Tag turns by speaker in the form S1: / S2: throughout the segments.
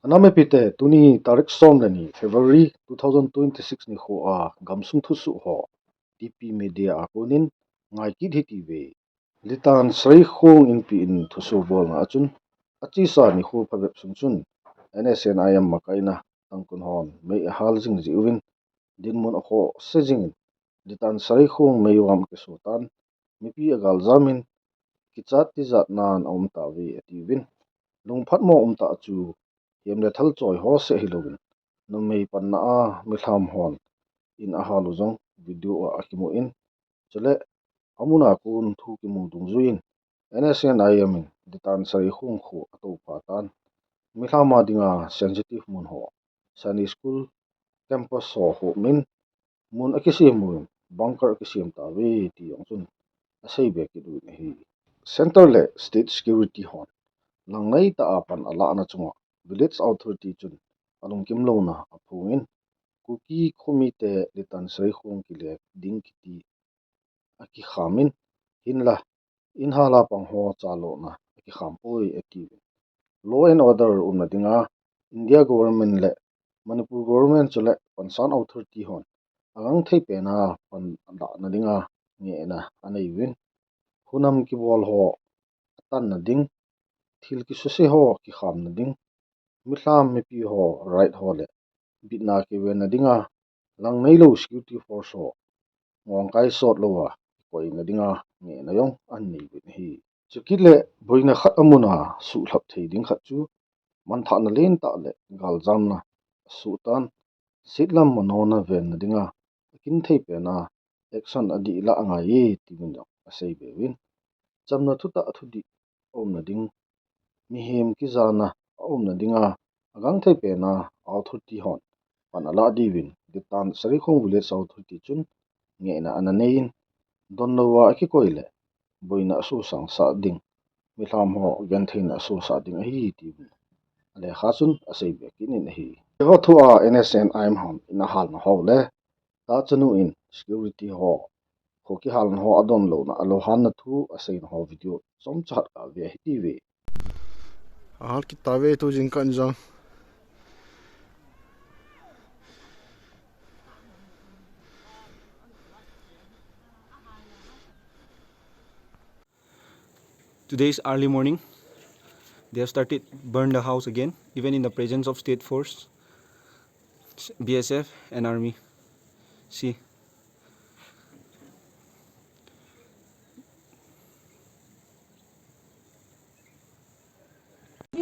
S1: Aname pite tuni tarik som lani February 2026 ni ho a Gamsung thusu ho TP media akunin ngai ki Thipbeh Litan Sareikhong in pi in thusu bol nga chun achi sa ni hu phabep sung chun NSNIM makaina tangkun hon mei hal jing jiwin dinmun ho sejing Litan Sareikhong meiwam ke sultan mipi agal zamin kichat ti zat nan om ta vi atiwin lungphat mo om ta chu yemle thal choi ho se hilowin no mei panna a mithlam hon in a halu jong video a akimu in chole amuna kun thu ki mu dungzuin NSNIM Litan Sareikhong khu ato patan mithlama dinga sensitive mun ho sani school campus ho min mun akisim mun bunker akisim ta ve ti yong chun asei be ki du hi center le state security hon langnai ta apan ala na chunga village authority chun alung kim lo na aphungin kuki khomite Litan Sareikhong ki le ding ki aki khamin hinla inhala pang ho chalo na aki khampoi ati law and order umna dinga India government le Manipur government chule concern authority hon agang thei na pan da na dinga nge na anei win hunam ki bol ho tan na ding thil ki sose ho ki kham na ding mithlam mi pi ho right ho le bitna ki wen na dinga lang nei lo security force ho ngong kai sot lo wa koi na dinga nge na yong an nei win hi chukile boina khat amuna su thlap thei ding khat chu man tha na len ta le gal jam na sultan sitlam monona ven na dinga kin thei pe na action adi la anga ye ti min dong asei be win chamna thuta thudi om na ding mi hem ki zana om na dinga agang thei pe na authority hon pan ala di win Litan Sareikhong village authority chun nge na ananein donnowa ki koile boina su sang sa ding mithlam ho gen thein su sa ding hi ti ale khasun asei be kinin hi ho thua NSN I'm hon in a hal na ho le ta chanu in security ho ho ki hal na ho adom lo na alo han na thu asei na ho video som chat ka ve hi ve
S2: hal ki tawe tu jing kan jang
S3: Today is early morning. They have started burn the house again, even in the presence of state force, BSF and army. See.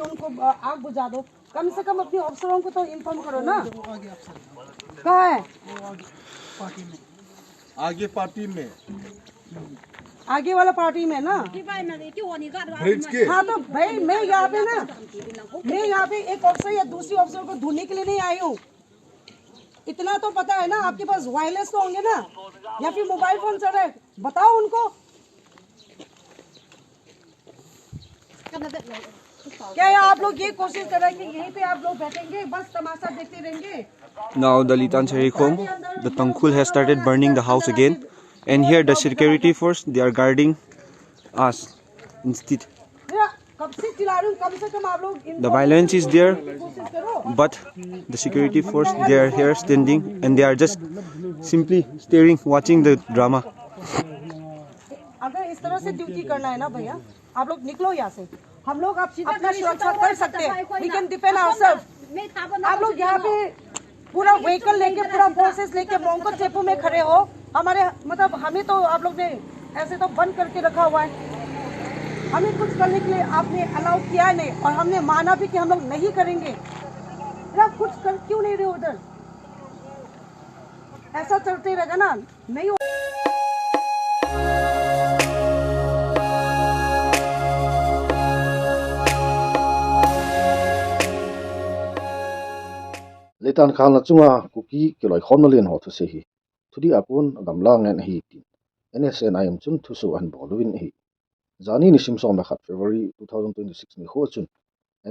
S4: उनको आग बुझा दो कम से कम अपने अफसरों को तो इन्फॉर्म करो ना कहाँ है
S2: आगे पार्टी में
S4: आगे वाला पार्टी में ना
S2: ब्रिज के
S4: हाँ तो भाई मैं यहाँ पे ना मैं यहाँ पे एक अफसर या दूसरी अफसर को ढूंढने के लिए नहीं आई हूँ इतना तो पता है ना आपके पास वायरलेस तो होंगे ना या फिर मोबाइल फोन चल रहा है बताओ उनको क्या आप लोग ये कोशिश कर रहे हैं कि यहीं पे आप लोग बैठेंगे बस तमाशा देखते रहेंगे
S3: Now the Litan Sareikhong, the Tangkhul has started burning the house again, and here the security force, they are guarding us instead.
S4: कब से चिल्ला रही हूँ कम से कम आप लोग
S3: The violence is there, but the security force, they are here standing and they are just simply staring, watching the drama.
S4: अगर इस तरह से ड्यूटी करना है ना भैया आप लोग निकलो यहाँ से हम लोग अपना सुरक्षा कर सकते हैं we can defend ourselves आप लोग यहाँ पे पूरा व्हीकल लेके पूरा फोर्सेस लेके मोंको चेपू में खड़े हो हमारे मतलब हमें तो आप लोग ने ऐसे तो बंद करके रखा हुआ है हमें कुछ करने के लिए आपने अलाउ किया नहीं और हमने माना भी कि हम लोग नहीं करेंगे आप कुछ कर क्यों नहीं रहे उधर ऐसा चलते रहेगा ना नहीं
S1: Litan khal na chunga kuki kiloi khomnolin ho thu se hi thudi akun gamla ngen hi ti NSNIM chun thu su an bolwin hi zani ni sim som khat February 2026 ni ho chun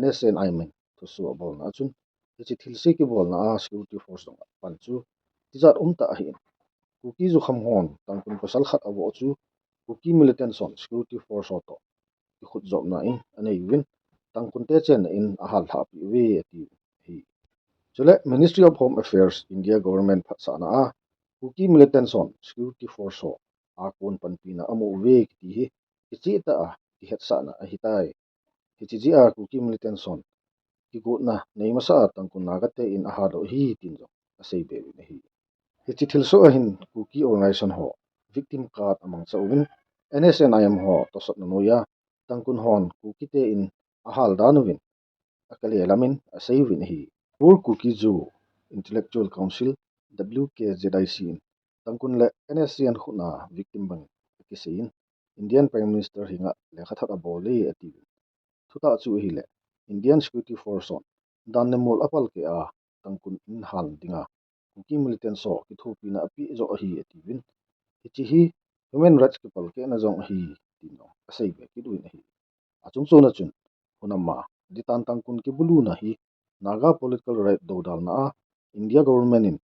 S1: NSNIM thu su bol na chun chi thil se ki bol na security force dong pan chu tizat ta hi kuki zu kham hon tangkun pasal khat abo chu kuki militant son security force ho to khut job na in anei win tangkun te chen in a hal tha pi we ti Chule Ministry of Home Affairs India government phatsana a kuki militant son security force ho a kon panpina amu ve ki hi kichi ta a ki hetsana ahitai kichi ji a kuki militant son ki go na nei masa tangkun nagate in aha do hi tin jo asei be ni hi kichi thilso a hin kuki organization ho victim card among chawin NSNIM ho to sot no ya tangkun hon kuki te in ahal danuwin akali alamin asei win hi Pur Kuki Zoo Intellectual Council WKZIC tangkun le NSCN khuna victim bang kisein Indian Prime Minister hinga lekhathat abole ati thuta chu hi le Indian Security Force on dan nemol apal ke a tangkun in hal dinga kuki militant so ki thupina api zo hi ati win hi hi human rights ke pal ke na jong hi tino asai be ki duin hi achung chona chun hunamma Litan tangkun ke bulu na hi Naga political right do dal na India government in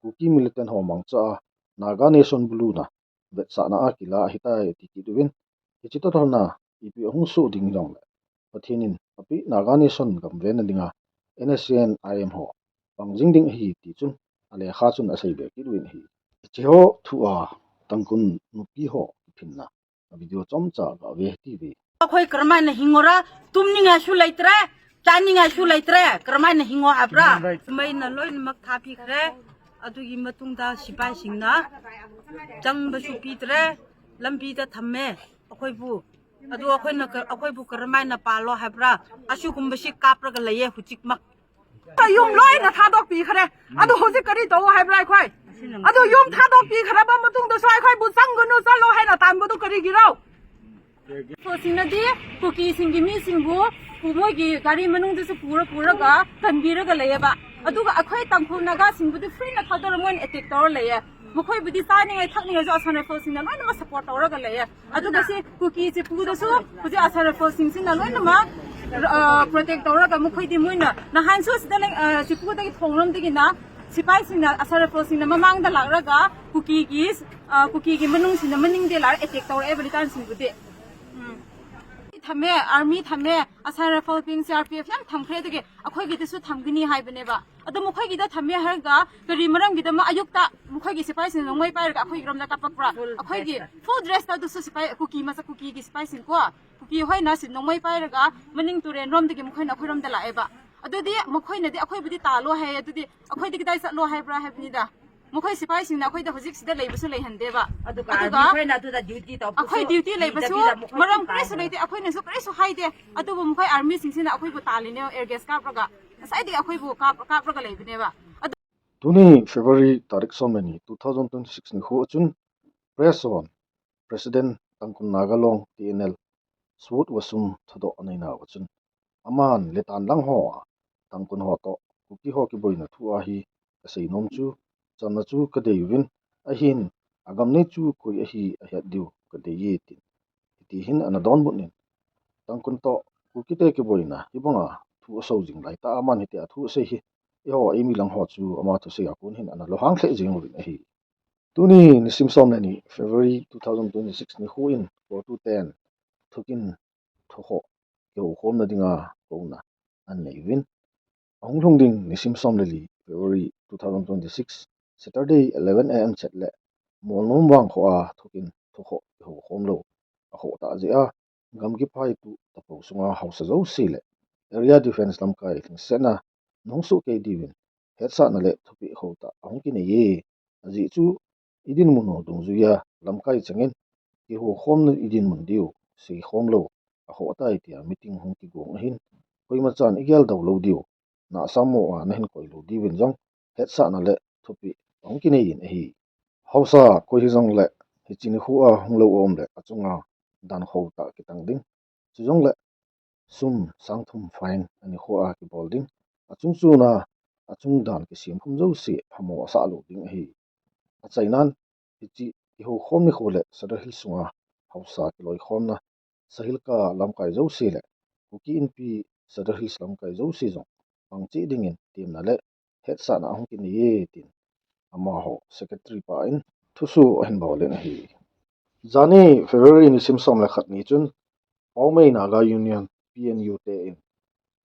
S1: kuki militant ho mangcha Naga nation blue na bet sa na kila hitai tiki duwin ichito thorna ipi hung su ding jong le pathinin api Naga nation gam ven dinga NSCN IM ho pangjing ding hi ti chun ale kha chun asai be ki duin hi chi ho thu a tangkun nupi ho phinna video chomcha ga ve ti be
S5: Akhoi kermai hingora tumni nga shu laitre chani nga shu laitre kermai hingo habra mai na loi mak thapi khre adugi matungda sipai singna jang ba shu pitre lambi da thamme akhoi bu adu akhoi bu kermai na palo habra ashu kumba shi kapra ga laye huchik mak yum loi na thadok pi khre adu hoji kari to habra khoi adu yum thadok pi khra ba matungda sai khoi bu sanggunu chalo hai na tan bu du kari girau Fosinadi, cookie singimi singbu, Pumogi, Gari Manungus Pura Puraga, Tambiraga Layaba. Aduga Akwai Tampu Naga Singbu, the free Nakadoraman etic or layer. Mokoi be designing a talking as Asana Fosin and Lanama support or layer. Aduga say cookies, Pudasu, who the Asana Fosins in the Lanama, protect Oraga Mokoi de Muna. Nahansus, then Sipuda Honam Digina, Sipais in the Asana Fosin among the Laraga, cookies, cookie Manungs in the Manning de la etic or every time with it. Thame army thame asar rifle pin CRPF yam thamkhre dege akhoi gi desu thamgini haibane ba adu mukhoi gi da thame harga gari maram gi da ma ayukta mukhoi gi sipai sin nongmai pai ga akhoi gram da kapakra akhoi gi full dress ta dusu sipai cookie masa cookie gi sipai sin ko cookie hoi na sin nongmai pai ga maning turen rom dege mukhoi na khoi rom da lae ba adu di mukhoi na di akhoi budi ta lo hai adu di akhoi di dai sa lo hai bra habni da Mukhoi sipai sing na akhoi da hojik sida leibasu leihan deba aduga akhoi na tu da duty to akhoi duty leibasu maram kresu leite akhoi na su kresu haide adubu mukhoi army sing sina akhoi bu taline air gas kapraga sai di akhoi bu kapraga leibne ba
S1: Tuni February tarik somani 2026 ni ho chun press on President tangkun Nagalong TNL swut wasum thado anaina wachun aman letan lang ho tangkun ho to kuki ho ki boina thu a hi asei nom chu chamna chu ka dei win a hin agam ne chu koi a hi a hiat diu ka dei ye tin ti hin ana don bu nin tangkun to kuki te ki boina ibanga thu so jing lai ta aman hi te thu se hi yo imi lang ho chu ama thu se akun hin ana lo hang the jing win a hi tuni ni simsom ni February 2026 ni huin 4 to 10 thukin thoho ke khom na dinga ko na an nei win ong long ding ni simsom li February 2026 Saturday 11 am chatle mol nom wang kho a thukin thoho ke ho khom lo a ho ta je a gam gi phai tu ta po sunga house zo sile area defense lam kai thing sena nong su ke diwin het sa na le thupi ho ta ong ki ne ye aji chu idin muno dung zu ya lam kai changin ki ho khom na idin mun diu si khom lo a ho ta itia meeting hong ki gong hin koi ma chan igyal daw lo diu na samo a na hin koi lo diwin jong het sa na le thupi ong ki ne yin hi hausa ko hi jong le hi chin hu a hong lo om le achunga dan ho ta ki tang ding chu jong le sum sang thum fine ani ho a ki bolding achung chu na achung dan ki sim khum zo si phamo sa lo ding hi a chainan hi ho khom ni khole sadar hil sunga hausa ki loi khom na sahil ka lam kai zo si le kuki in pi sadar hil lam kai zo si jong pang chi ding in tim na le het sa na hong ki ni ye tin ama ho secretary pa in thusu hin bawlen hi jani February ni simsom le khat ni chun Paumei Naga Union PNU te in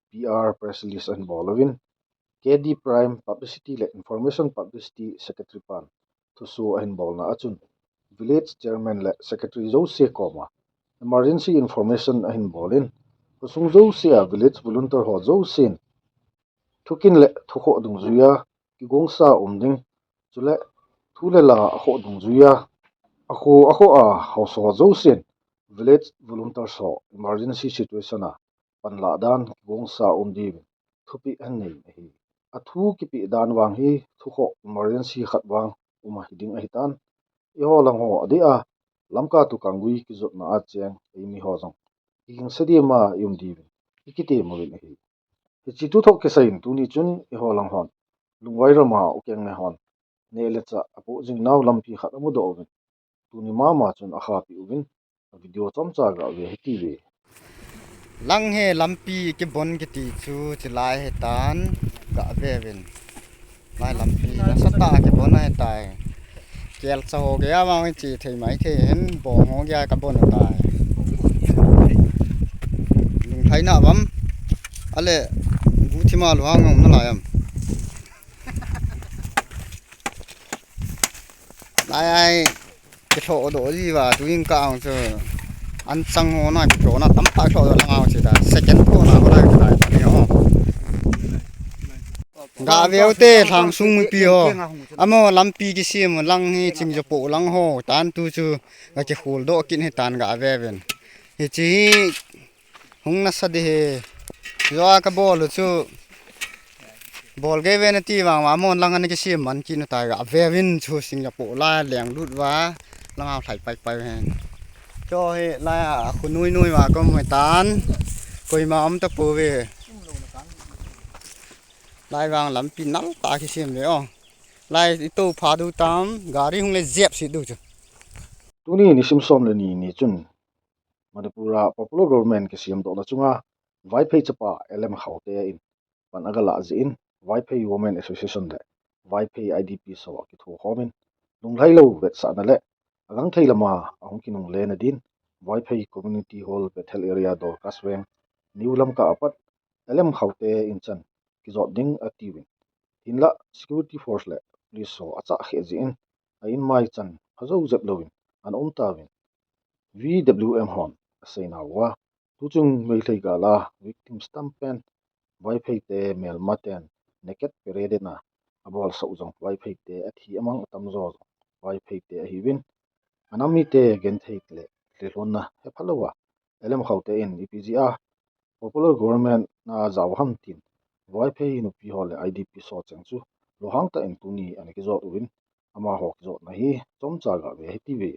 S1: PR press release an bolowin KD Prime Publicity le Information Publicity Secretary Pan thusu ahin bolna achun village chairman le secretary zo se koma emergency information ahin bolin kusung zo se a village volunteer ho zo sin thukin le thukho dung zuya ki gongsa umding chule thule la ho dung zuya akho a house ho zo sin village volunteer so emergency situation a panla dan ki gongsa umdi thupi an nei hi athu ki pi dan wang hi thukho emergency khat wang uma hiding a hitan i ho lang ho adi a lamka tu kangui ki zot na a cheng imi ho jong king sedi ma yum di ikite mo ni hi chi tu thok ke sain tu ni chun i ho lang hon lungwai rama ukeng ne hon ne le cha apo jing naw lampi khat amu do ovin tu ni ma chun a kha pi uvin video chom cha ga ve hi ti ve
S6: lang he lampi ke bon ke ti chu chilai he tan ga ve vin lai lampi na sata ke bon he tai kel cha ho ge ma chi thei mai the hen bo ho ga ka bon tai lung thai na bam ale gu thi ma lo ngom na lai am lai ai ke tho do ji wa tu ing ka ang chu an sang ho na ke tho na tam pa tho la ngao chi da second tho na ho la ke dai ni ho ga veo te thang sung mi pi ho amo lampi ki sim lang hi ching jo po lang ho tan tu chu ga ke hul do kin he tan ga ve ven hi chi hung na sa de he yo ka bol chu bol ge ven ti wang ma mon lang an ki sim man kin ta ga ve vin chu sing jo po la leng lut wa lang ao thai pai pai hen cho he la khu nuôi nuôi mà có mày tán coi mà ông ta bù về lai vàng lắm pin nắng ta khi xem đấy oh lai tu phá du tam gari hung le dẹp xịt du chứ
S1: tu ni ni sim som le ni chun manipura popular government ke siam do la chunga vai phei chapa lm khaute in pan agala zin vai phei women association de vai phei idp so ki thu homin lung lai lo vet sa na le agang thei lama ahong ki nung le na din vai phei community hall bethel area dor kasweng new lam ka apat lm khaute in chan ki zot ding atiwin hinla security force le police so acha khe zin a in mai chan hazo zep lovin an tawin VWM hon asaina wa tuchung mei thei gala victim stamp pen vai phei te mel maten naked parade na abol sa ujong vai phei te athi amang tam zo vai phei te hiwin anami te gen thei tle hlon na he phalowa elem khaute in ipga popular government na zaw ham tin vai phei nu pi hole idp so changchu lohang ta in tuni an ki zo win ama hok zo na hi chom cha ga ve hi ti ve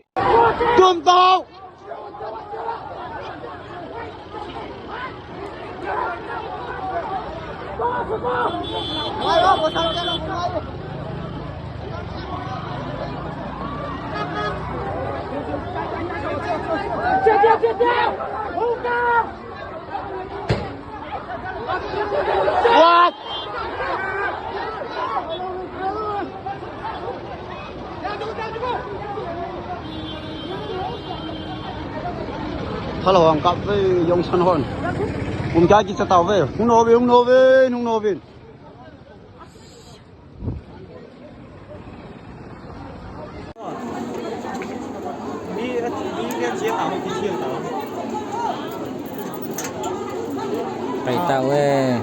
S6: hello ang kap với yong san hon cái kia tàu về hung nô về
S7: phải tàu về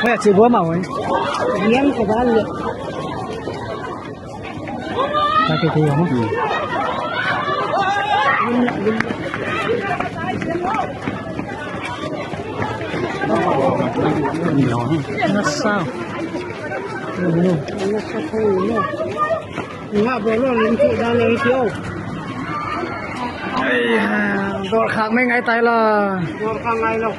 S8: mẹ chỉ bố màu ấy miếng của ba lượt ta cái gì không nó sao nó sao thôi nó ngã bờ nó lên chỗ đang lấy phiếu đồ khác mấy ngày tay là đồ khác ngày đâu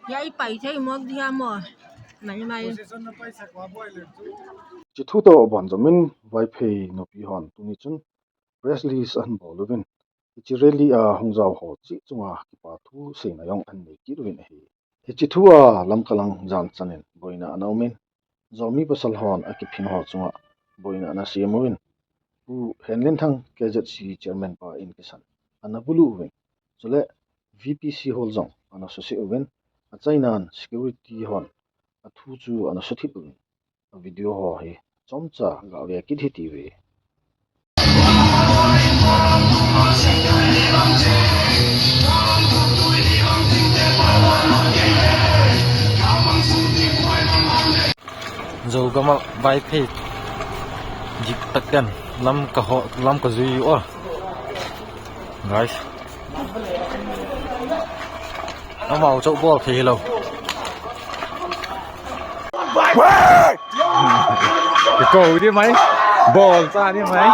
S5: Vậy bảy thấy một đi mà mày
S1: chỉ thu tàu bản cho mình vài pay nó bị hoàn tụi mình chân press release an bảo luôn chỉ really hong zau ho chi chunga ki pa thu se na yong an nei ki ruin hi chi thu lam kalang jan chanen boina anomen zomi pasal hon a ki phin ho chunga boina na siamoin bu henlen thang kz si chairman pa in kisan anabulu wen chole vpc hol jong ana sosi wen a chainan security hon a thu chu ana sothi wen video ho hi chomcha ga ve ki thi ti ve
S7: Zo gama vai phe jik patkan lam ka zui or guys nó màu chậu bò thì lâu cái cầu đi máy bò ra đi máy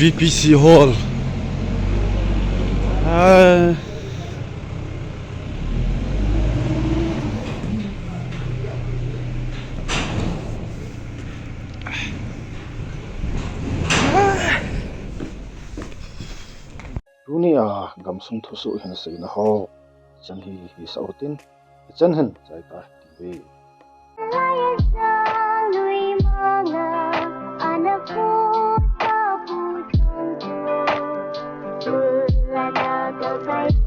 S2: VPC Hall.
S1: Runi Gamsung thusu hin sei na ho chan hi sautin chan hen chai ta ti ve